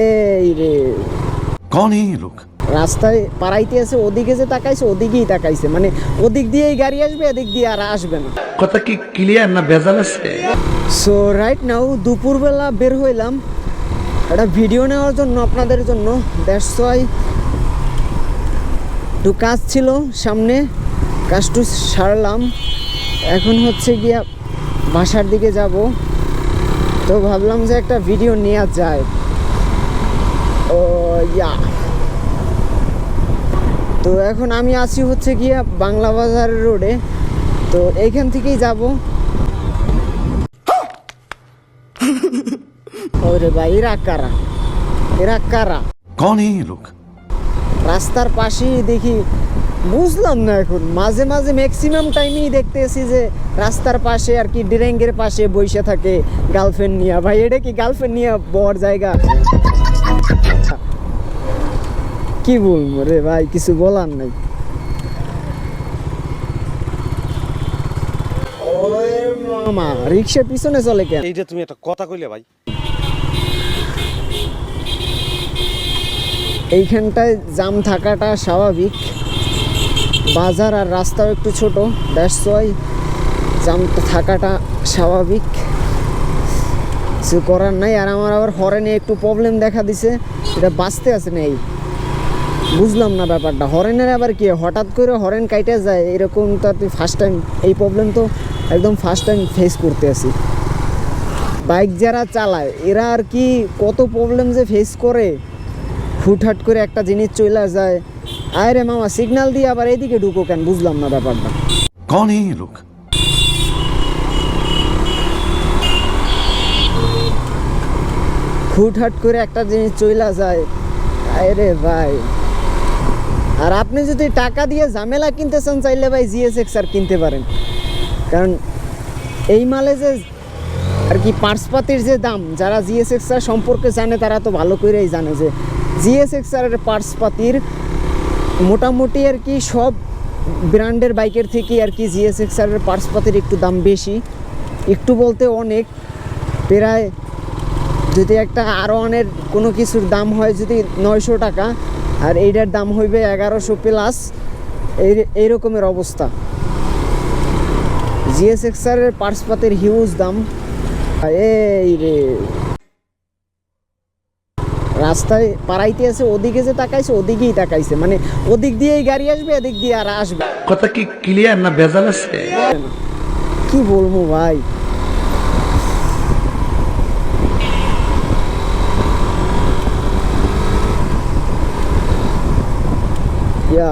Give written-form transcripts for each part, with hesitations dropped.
এই রে कौन है ये लोग? রাস্তায় পারাইতে আছে, ওদিকে যে তাকাইছে ওদিকেই তাকাইছে, মানে ওদিক দিয়েই গাড়ি আসবে, এদিক দিয়ে আর আসবে না। কথা কি ক্লিয়ার না ভেজাল আছে? সো রাইট নাও দুপুরবেলা বের হইলাম একটা ভিডিও নেওয়ার জন্য, আপনাদের জন্য। দ্যাটস ওয়াই একটু কাজ ছিল সামনে, কাজটু সারলাম। এখন হচ্ছে গিয়া বাসার দিকে যাব, তো ভাবলাম যে একটা ভিডিও নেওয়া যায়। ও ইয়া, তো এখন আমি আছি হচ্ছে গিয়া বাংলা বাজার রোডে, তো এইখান থেকেই যাব। ওরে ভাই, এরা কারা, এরা কারা? कौन है ये लोग? রাস্তার পাশেই দেখি, বুঝলাম না এখন, মাঝে মাঝে ম্যাক্সিমাম টাইমেই দেখতেছি যে রাস্তার পাশে আর কি ডিরেঙ্গের পাশে বসে থাকে গার্লফ্রেন্ড নিয়ে। ভাই এটা কি গার্লফ্রেন্ড নিয়ে বর জায়গা? কি বলবো রে ভাই, কিছু বলার নাই। মামা রিক্সা পিছনে চলে কেন? এইটা তুমি একটা কথা কইলে ভাই। এইখানটায় জাম থাকাটা স্বাভাবিক, বাজার আর রাস্তাও একটু ছোট, দ্যাটস ওয়াই জাম থাকাটা স্বাভাবিক, কিছু করার নাই। আর আমার আবার হরেনে একটু প্রবলেম দেখা দিছে, এটা বাঁচতে আছে না, এই বুঝলাম না ব্যাপারটা। হরেনের আবার কি হঠাৎ করে হরেন কাইটে যায় এরকম, তো আর তুই ফার্স্ট টাইম এই প্রবলেম তো একদম ফার্স্ট টাইম ফেস করতে আছি। বাইক যারা চালায় এরা আর কি কত প্রবলেম যে ফেস করে, হুটহাট করে একটা জিনিস চলে যায়। আরে মামা সিগন্যাল দিয়ে আবার এইদিকে ঢুকো কেন, বুঝলাম না ব্যাপারটা। कौन है ये लोग? হুটহাট করে একটা জিনিস চলে যায়, আরে ভাই। আর আপনি যদি টাকা দিয়ে ঝামেলা কিনতে চান চাইলে ভাই জিএসএক্স আর কিনতে পারেন, কারণ এই মালে যে আর কি পার্টসপাতির যে দাম, যারা জিএসএক্স আর সম্পর্কে জানে তারা তো ভালো করেই জানে যে জিএসএক্স আর পার্টসপাতির মোটামুটি আর কি সব ব্র্যান্ডের বাইকের থেকে আর কি জিএসএক্স আর পার্টসপাতির একটু দাম বেশি, একটু বলতে অনেক। প্রায় যদি একটা R1-এর কোনো কিছুর দাম হয় যদি 900 টাকা, আর এইটার দাম হইবে 1100 প্লাস, এই রকমের অবস্থা। জিএসএক্সআর এর পার্টসপাতির হিউজ দাম। এই রে রাস্তায় পারাইতে আছে, ওদিকে যে তাকাইছে ওদিকেই তাকাইছে, মানে ওদিক দিয়েই গাড়ি আসবে, এদিক দিয়ে আর আসবে। কথা কি ক্লিয়ার না ভেজাল আছে? কি বলবো ভাই, ইয়া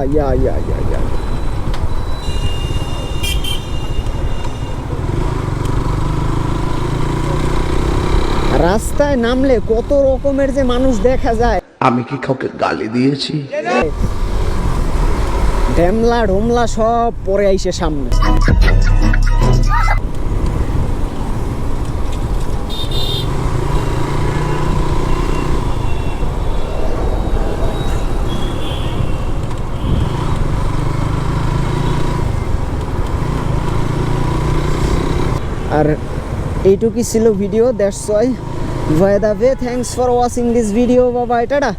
রাস্তায় নামলে কত রকমের যে মানুষ দেখা যায়। আমি কি কাউকে গালি দিয়েছি? ঢেমলা ঢোমলা সব পরে আইসে সামনে। আর এইটুকুই ছিল video, that's why by the way, thanks for watching this video, বাবা, টাটা।